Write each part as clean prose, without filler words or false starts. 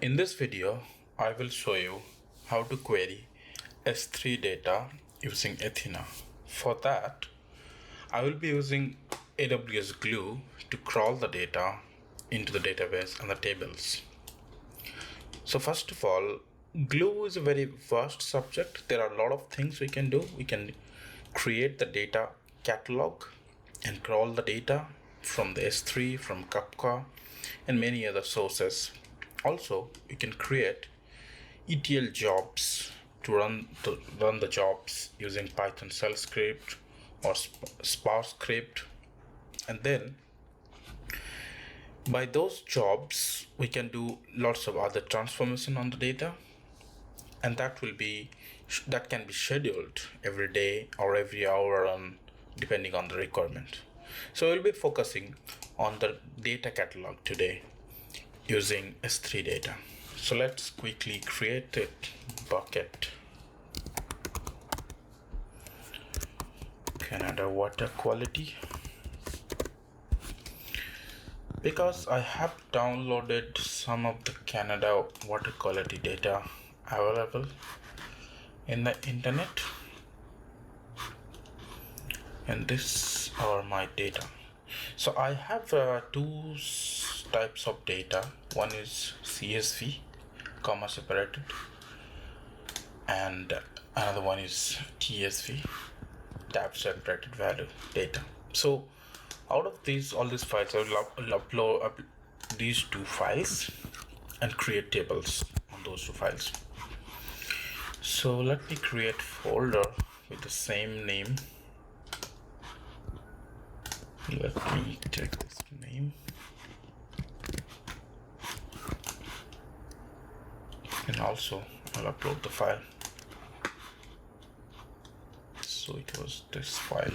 In this video, I will show you how to query S3 data using Athena. For that, I will be using AWS Glue to crawl the data into the database and the tables. So first of all, Glue is a very vast subject. There are a lot of things we can do. We can create the data catalog and crawl the data from the S3, from Kafka, and many other sources. Also, you can create ETL jobs to run the jobs using Python shell script or Spark script, and then by those jobs we can do lots of other transformation on the data, and that can be scheduled every day or every hour depending on the requirement. So we'll be focusing on the data catalog today using S3 data. So let's quickly create a bucket. Canada water quality. Because I have downloaded some of the Canada water quality data available in the internet, and this are my data. So I have two types of data. One is CSV, comma separated, and another one is TSV, tab separated value data. So out of all these files, I will upload these two files and create tables on those two files. So let me create a folder with the same name. Let me take this name and also I'll upload the file. So it was this file.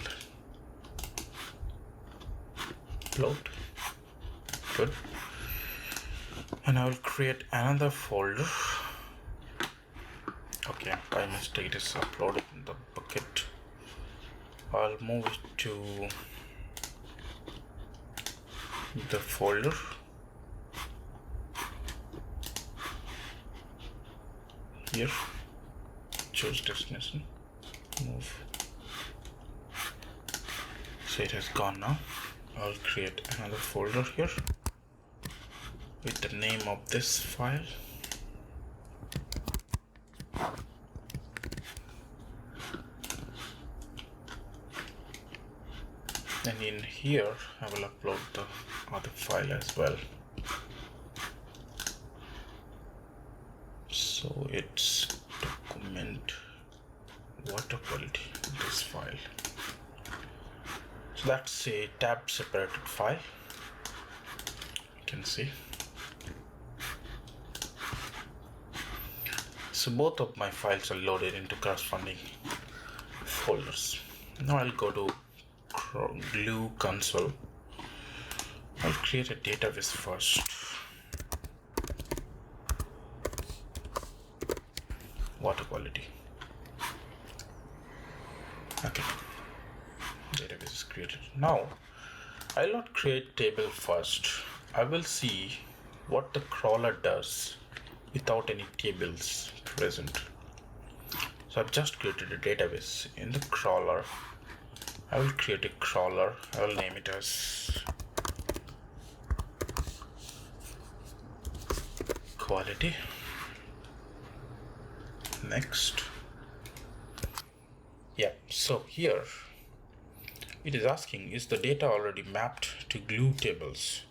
Upload. Good. And I will create another folder. Okay, by mistake it is uploaded in the bucket. I'll move it to the folder. Here, choose destination, move. So it has gone now. I'll create another folder here with the name of this file. And in here, I will upload the other file as well. So it's document water quality, this file. So that's a tab separated file. You can see. So both of my files are loaded into corresponding folders. Now I'll go to Glue console. I'll create a database first. Water quality. Okay. Database is created. Now I'll not create table first. I will see what the crawler does without any tables present. So I've just created a database. In the crawler, I will create a crawler. I will name it as quality. Next. Yeah, so here it is asking, is the data already mapped to Glue tables?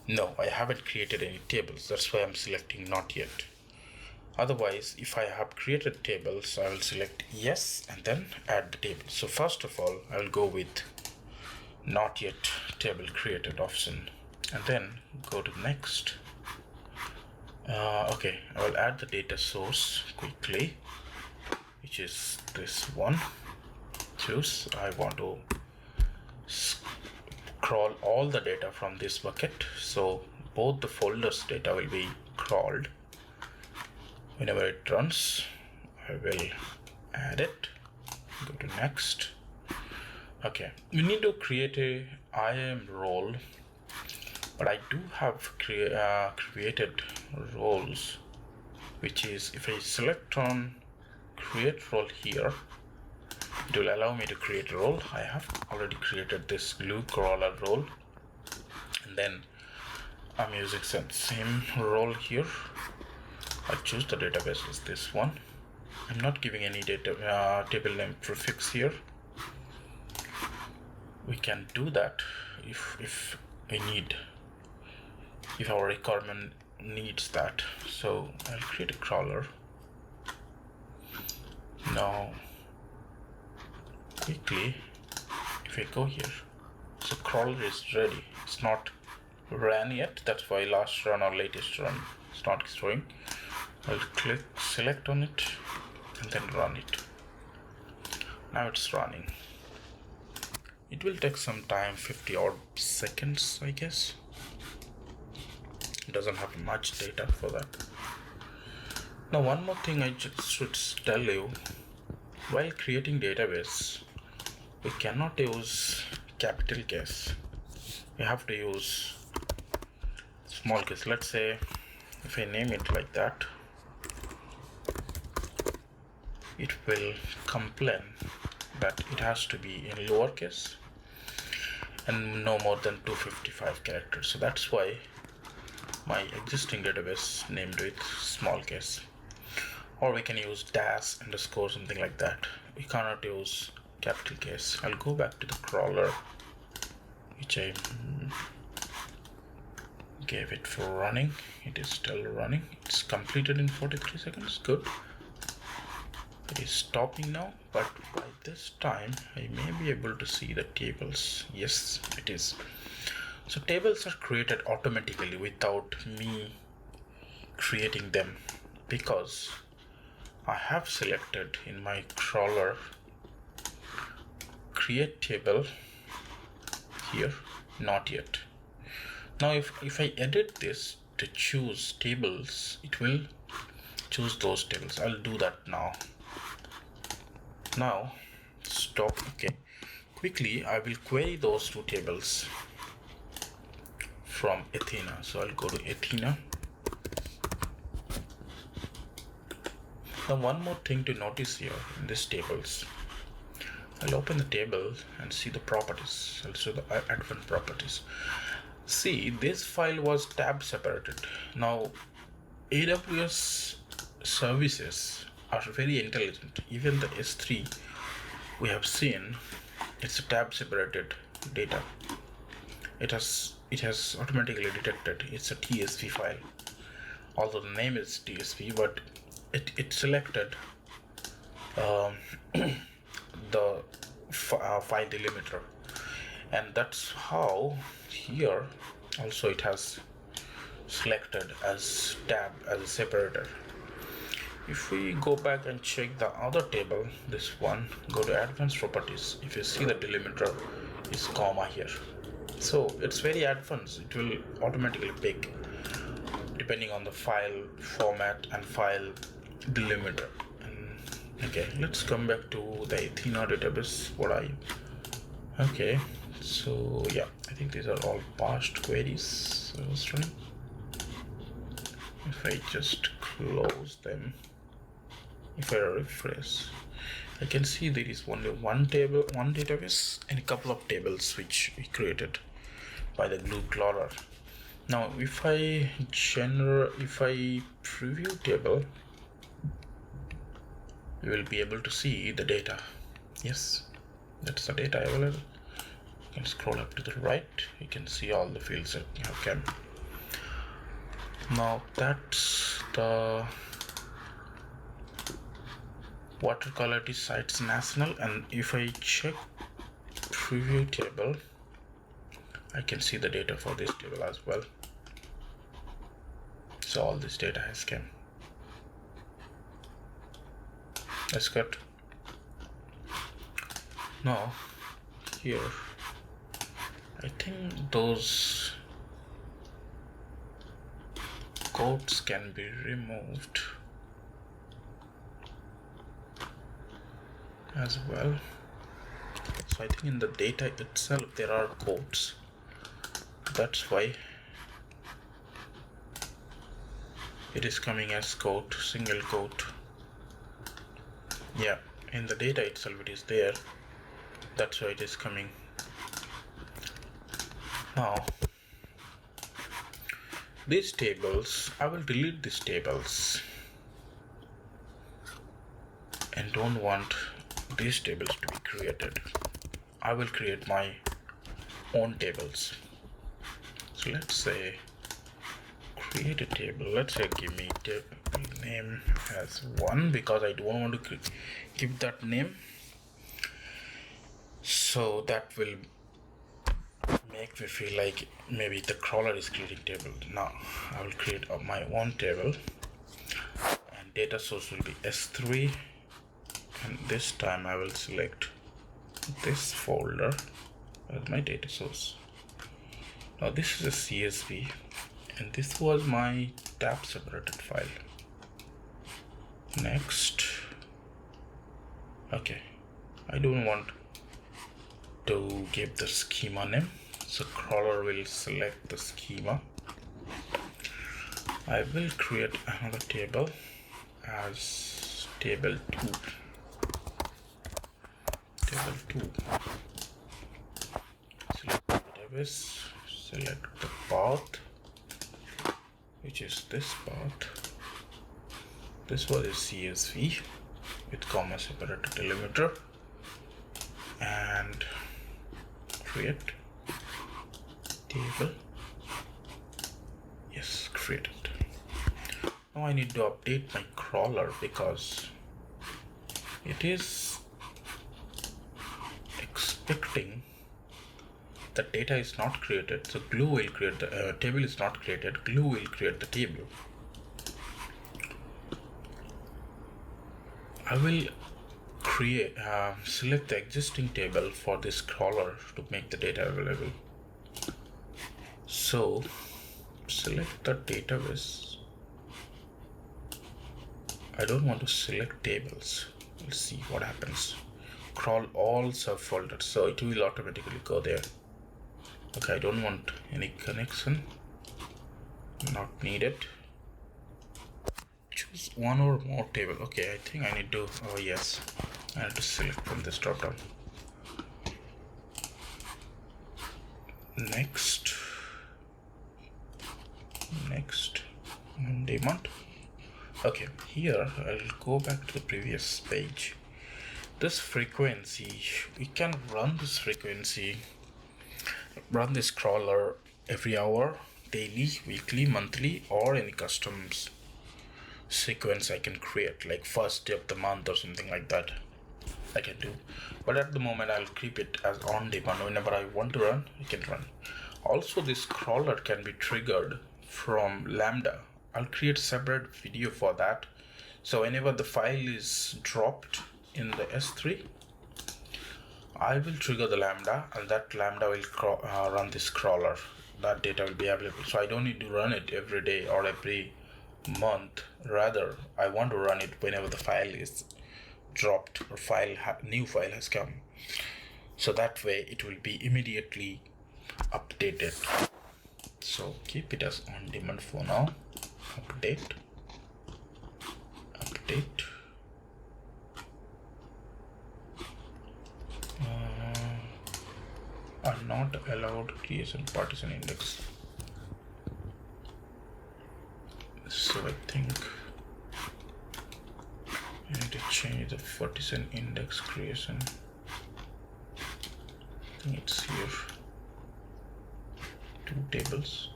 No, I haven't created any tables. That's why I'm selecting not yet. Otherwise, if I have created tables, I will select yes and then add the table. So first of all, I will go with not yet table created option and then go to next. Okay, I will add the data source quickly, which is this one. Choose, I want to crawl all the data from this bucket. So both the folders data will be crawled. Whenever it runs, I will add it. Go to next. Okay, we need to create a IAM role but I do have created roles, which is if I select on create role here, it will allow me to create a role. I have already created this glue crawler role, and then I'm using same role here. I choose the database as this one. I'm not giving any data table name prefix here. We can do that if our requirement needs that. So I'll create a crawler. Now quickly, if I go here, so crawler is ready. It's not ran yet, that's why last run or latest run it's not showing. I'll click select on it and then run it. Now it's running. It will take some time, 50 odd seconds, I guess. It doesn't have much data for that. Now one more thing I just should tell you, while creating database, we cannot use capital case. We have to use small case. Let's say if I name it like that, it will complain that it has to be in lowercase and no more than 255 characters. So that's why my existing database named with small case. Or we can use dash underscore, something like that. We cannot use capital case. I'll go back to the crawler, which I gave it for running. It is still running. It's completed in 43 seconds. Good. It is stopping now, but by this time I may be able to see the tables. Yes, it is. So tables are created automatically without me creating them, because I have selected in my crawler create table here, not yet. Now if I edit this to choose tables, it will choose those tables. I'll do that now. Now stop. Okay, quickly I will query those two tables from Athena. So I'll go to Athena. Now one more thing to notice here in this tables, I'll open the table and see the properties. I'll show the advanced properties. See, this file was tab separated. Now AWS services are very intelligent. Even the S3 we have seen, it's a tab separated data. It has automatically detected it's a TSV file. Although the name is TSV, but it selected the file delimiter, and that's how here also it has selected as tab as a separator. If we go back and check the other table, this one, go to advanced properties, if you see the delimiter is comma here, so it's very advanced. It will automatically pick depending on the file format and file delimiter. Okay, let's come back to the Athena database. Okay, so yeah, I think these are all past queries I was running. If I just close them, if I refresh, I can see there is only one table, one database, and a couple of tables which we created by the glue crawler. Now if I preview table, you will be able to see the data. Yes, that's the data available. You can scroll up to the right, you can see all the fields that you have come. Now that's the water quality sites national, and if I check preview table, I can see the data for this table as well. So all this data has come. That's good. Now here I think those codes can be removed as well. So I think in the data itself there are codes. That's why it is coming as quote, single quote. Yeah, in the data itself it is there. That's why it is coming. Now, these tables, I will delete these tables and don't want these tables to be created. I will create my own tables. So let's say create a table. Let's say give me table name as 1 because I don't want to give that name. So that will make me feel like maybe the crawler is creating table. Now I will create my own table and data source will be S3, and this time I will select this folder as my data source. Now this is a CSV and this was my tab separated file. Next. Okay, I don't want to give the schema name, so crawler will select the schema. I will create another table as table 2. Table 2. Select the database, select the path, which is this path. This was a CSV with comma separated delimiter, and create table. Yes, created. Now I need to update my crawler because it is expecting the data is not created, so Glue will create the table is not created, Glue will create the table. I will create select the existing table for this crawler to make the data available. So select the database. I don't want to select tables. We'll see what happens. Crawl all subfolders, so it will automatically go there. Okay, I don't want any connection, not needed. Choose one or more table. Okay, I think I need to, oh yes, I have to select from this drop down. Next, demand. Okay, here I'll go back to the previous page. This frequency, we can run this frequency, run this crawler every hour, daily, weekly, monthly, or any customs sequence I can create, like first day of the month or something like that I can do. But at the moment I'll keep it as on demand. Whenever I want to run, I can run. Also, this crawler can be triggered from Lambda. I'll create separate video for that. So whenever the file is dropped in the S3, I will trigger the Lambda, and that Lambda will run this crawler. That data will be available. So I don't need to run it every day or every month. Rather, I want to run it whenever the file is dropped or new file has come. So that way it will be immediately updated. So keep it as on demand for now. Update. Are not allowed creation partition index. So I think I need to change the partition index creation. I think it's here. 2 tables.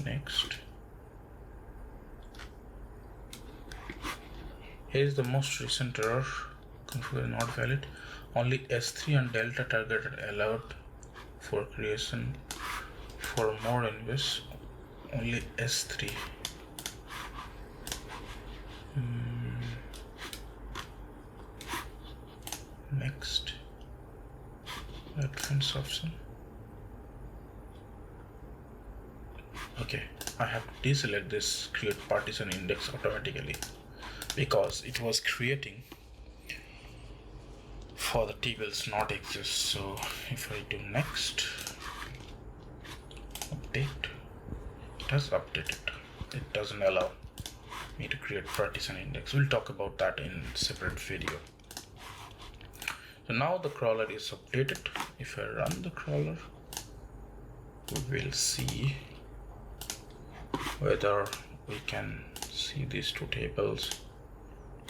Next. Here is the most recent error. Configure not valid. Only S3 and Delta targeted allowed for creation. For more invoice, only S3. Next. Advanced option. Okay, I have to deselect this create partition index automatically because it was creating for the tables not exist. So if I do next, update, it has updated. it doesn't allow me to create partition index. We'll talk about that in separate video. So now the crawler is updated. If I run the crawler, we will see whether we can see these two tables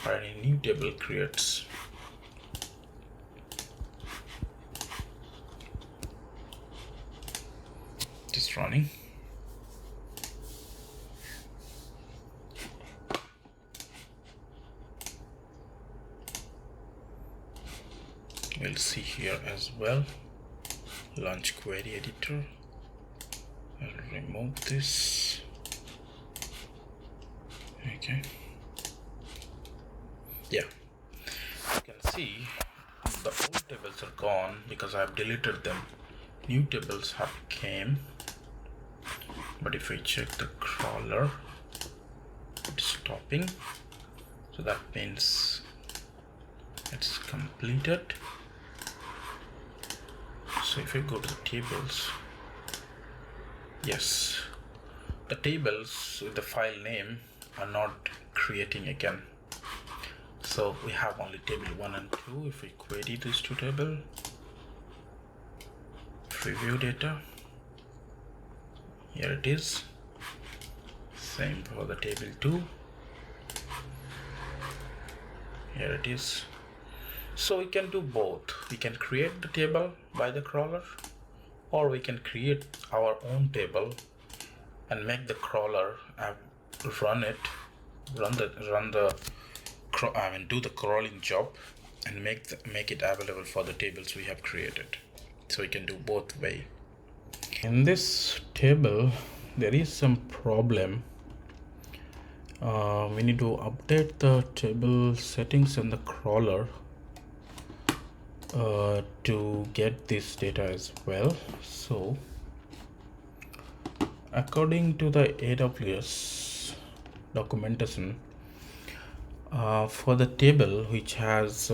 or any new table creates. Just running. We'll see here as well. Launch query editor. I'll remove this. Okay. Yeah. You can see the old tables are gone because I've deleted them. New tables have came. But if we check the crawler, it's stopping. So that means it's completed. So if we go to the tables, yes, the tables with the file name are not creating again. So we have only table 1 and 2. If we query these two tables, preview data, here it is. Same for the table 2. Here it is. So we can do both. We can create the table by the crawler, or we can create our own table and make the crawler do the crawling job and make it available for the tables we have created. So we can do both way. In this table, there is some problem. We need to update the table settings in the crawler to get this data as well. So according to the AWS documentation, for the table which has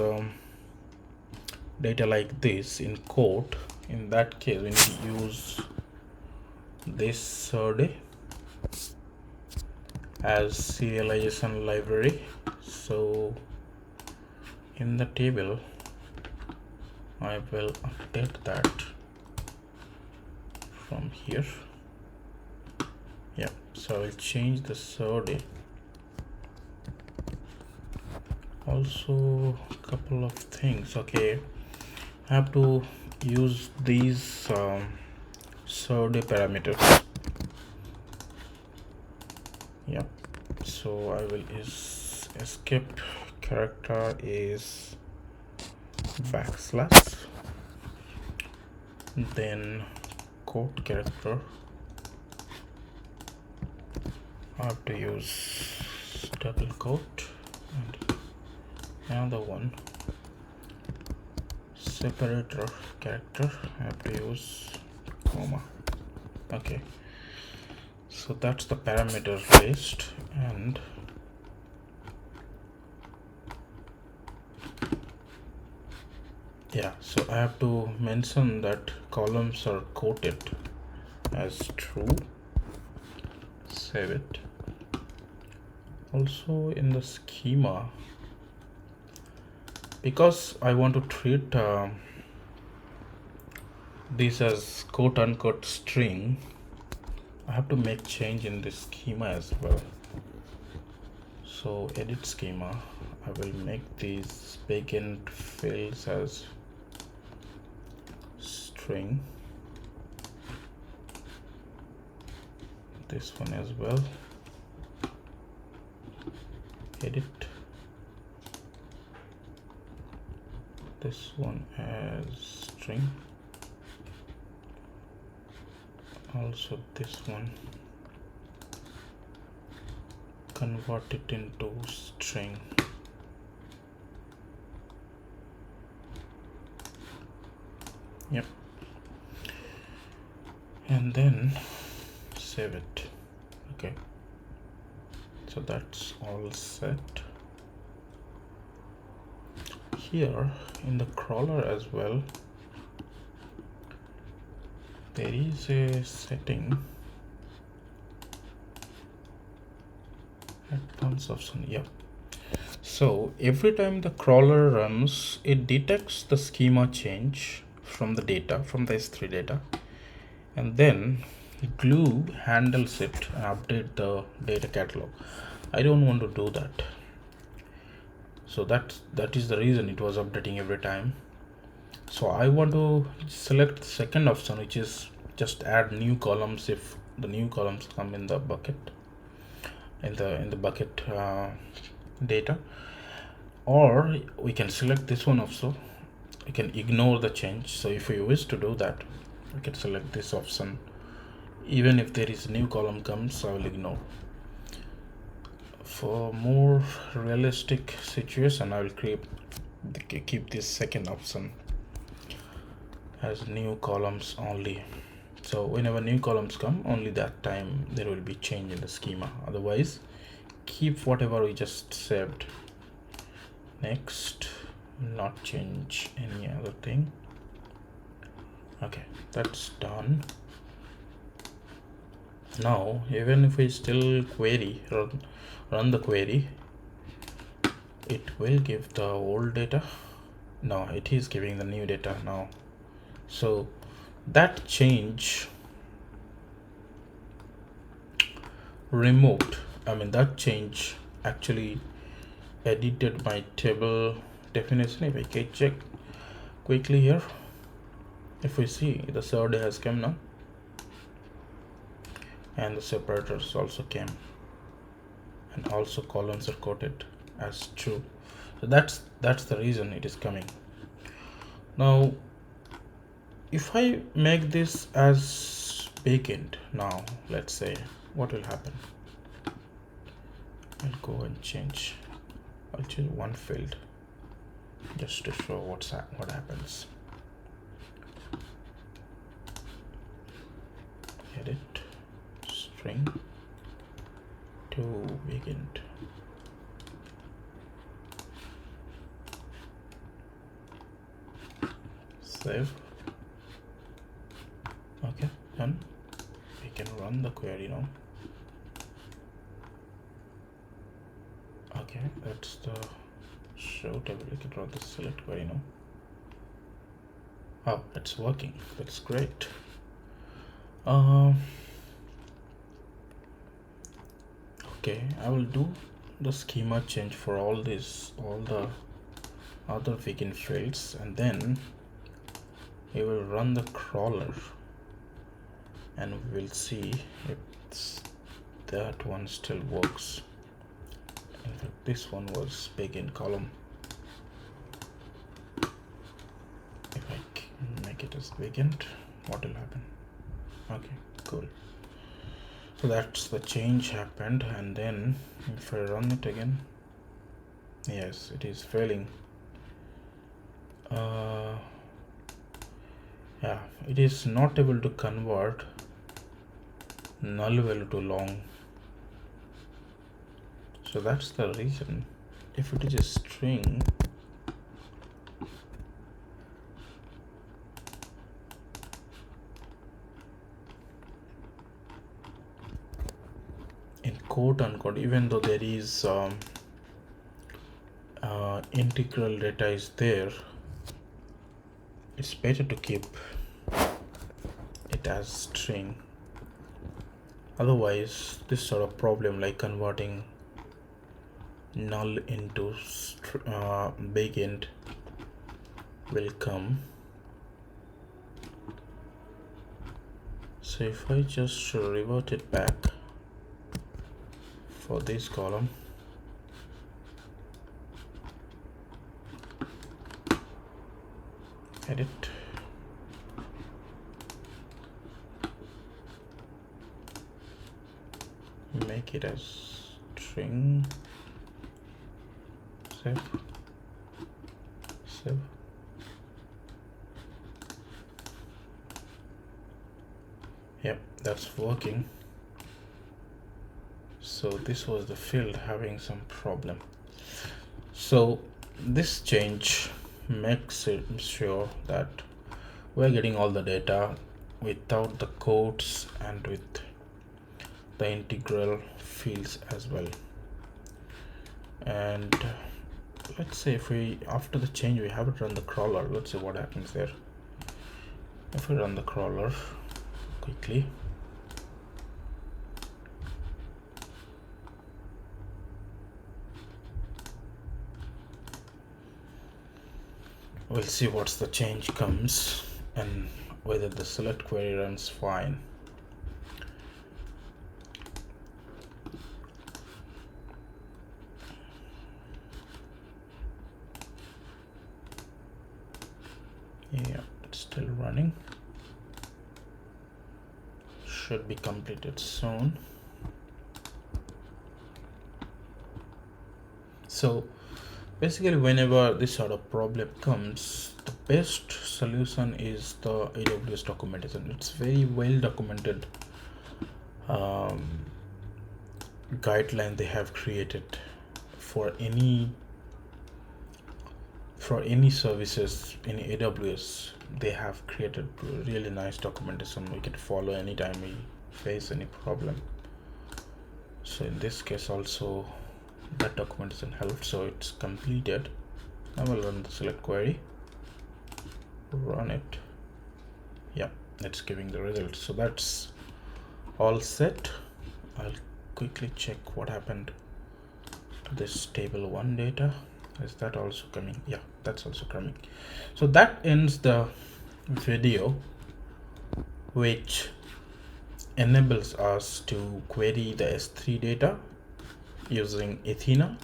data like this in quote, in that case we need to use this survey as serialization library. So in the table I will update that from here. Yeah, so I'll change the survey. Also a couple of things. Okay, I have to use these survey parameters. Yep, so I will escape character is backslash, then quote character. I have to use double quote, and another one separator character. I have to use comma. Okay, so that's the parameter list, and yeah, so I have to mention that columns are quoted as true. Save it. Also in the schema, because I want to treat this as quote unquote string, I have to make change in this schema as well. So edit schema, I will make these backend fields as string, this one as well, edit this one as string, also this one convert it into string. Yep, and then save it. Okay, so that's all set. Here in the crawler as well, there is a setting Advanced option, yep. So every time the crawler runs, it detects the schema change from the data, from the S3 data, and then Glue handles it and update the data catalog. I don't want to do that. So that is the reason it was updating every time. So I want to select the second option, which is just add new columns if the new columns come in the bucket, in the bucket data. Or we can select this one also. We can ignore the change. So if we wish to do that, we can select this option. Even if there is new column comes, I will ignore. For more realistic situation, I will keep this second option as new columns only. So whenever new columns come, only that time there will be change in the schema. Otherwise, keep whatever we just saved. Next, not change any other thing. Okay, that's done. Now, even if we still run the query, it will give the old data. No, it is giving the new data now. So that change removed, that change actually edited my table definition. If I can check quickly here, if we see the third has come now, and the separators also came, and also columns are quoted as true. So that's the reason it is coming. Now if I make this as backend, now let's say what will happen. I'll go and change. I'll change one field just to show what happens. Edit string to backend. Save. Okay, done. We can run the query now. Okay, that's the show table. We can run the select query now. Oh, it's working. That's great. Okay, I will do the schema change for all the other vegan fields, and then we will run the crawler and we will see if that one still works. In fact, this one was backend column. If I make it as backend, what will happen? Okay, cool. So that's the change happened, and then if I run it again, yes, it is failing. Yeah, it is not able to convert null value to long. So that's the reason. If it is a string, in quote unquote, even though there is integral data is there, it's better to keep it as string. Otherwise, this sort of problem like converting null into backend will come. So if I just revert it back for this column, edit, make it as string, save. Yep, that's working. So this was the field having some problem. So this change makes it sure that we're getting all the data without the quotes and with the integral fields as well. And let's say if we, after the change, we haven't run the crawler. Let's see what happens there. If we run the crawler quickly, we'll see what's the change comes and whether the select query runs fine. Yeah, it's still running. Should be completed soon. So basically, whenever this sort of problem comes, the best solution is the AWS documentation. It's very well documented guideline they have created for any services in AWS. They have created really nice documentation we can follow anytime we face any problem. So in this case also that documentation helped, so it's completed. Now we'll run the select query, run it. Yeah, it's giving the results. So that's all set. I'll quickly check what happened to this table 1 data. Is that also coming? Yeah, that's also coming. So that ends the video, which enables us to query the S3 data using Athena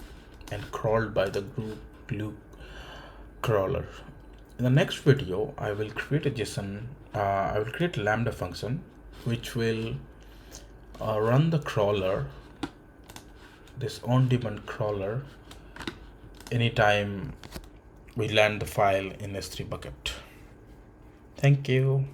and crawled by the Glue crawler. In the next video, I will create a JSON. I will create a Lambda function which will run the crawler, this on-demand crawler, anytime we land the file in S3 bucket. Thank you.